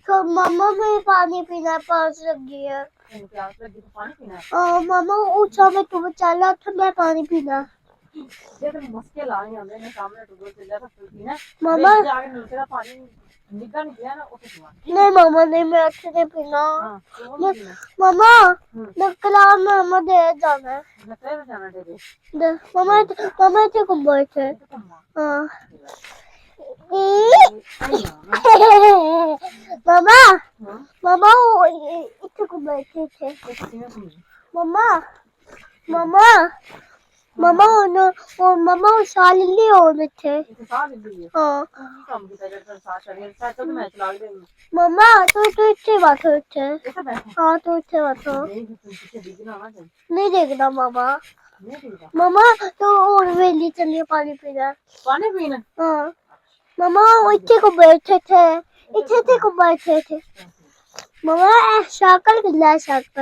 तो मम्मा में पानी पीना प्यास लगी है। ਤੈਨੂੰ ਪਿਆਸ ਲੱਗੀ ਤਾਂ ਪਾਣੀ ਪੀਣਾ मम्मा ऊंचा में तुम चला तो मैं पानी पीना। ਜੇ ਤੈਨੂੰ ਮੁਸ਼ਕਿਲ ਆ ਨਹੀਂ ਆਉਂਦੇ ਨੇ ਸਾਹਮਣੇ ਟੁੱਟ ਚੱਲਿਆ ਤਾਂ ਪੀਣਾ मम्मा ਜਾ ਕੇ ਨਲਕੇ ਦਾ ਪਾਣੀ ਨਿੱਘਾ ਨਹੀਂ ਪਿਆ ਨਾ ਉਹ ਪੀਣਾ नहीं मम्मा नहीं मैं अच्छे से पीना। ਹਾਂ ਉਹ ਨਹੀਂ ਪੀਣਾ मम्मा नकला मम्मा दे जाना ਨਕਲੇ ਤੇ ਜਾਣਾ ਤੇਰੇ मम्मा मम्मा ते घूम थे। ਘੁੰਮਾ हाँ ਆਈ मम्मा ਹਾਂ मम्मा वो इतने घूम थे ਇਹ ਕਿਵੇਂ ਘੁੰਮੀ मम्मा मम्मा मम्मा वो मम्मा वो साल लिए होने थे। ਇਹ ਸਾਹ ਲੈਂਦੀ ਹੈ हाँ ਕੀ ਕੰਮ ਕੀਤਾ ਜਦ ਸਾਹ ਚੜਿਆ ਸਾਹ ਤੋਂ ਮੈਂ ਚਲਾ ਦੇ मम्मा तो इतने बात होते। ਇਹ ਤਾਂ ਬੈਠ हाँ तो इतने बात हो ਦੇਖ ਤੂੰ ਪਿੱਛੇ ਦਿਖਣਾ ਨਾ ਚਾਹੀਏ नहीं देखना मम्मा। ਨਹੀਂ ਦਿਖਦਾ मम्मा तो और वेली चलिए पानी पीना। ਪਾਣੀ ਪੀਣਾ हाँ मम्मा वो इतने को बैठे थे इतने को बैठे थे। मम्मा शाकल कितना शाकल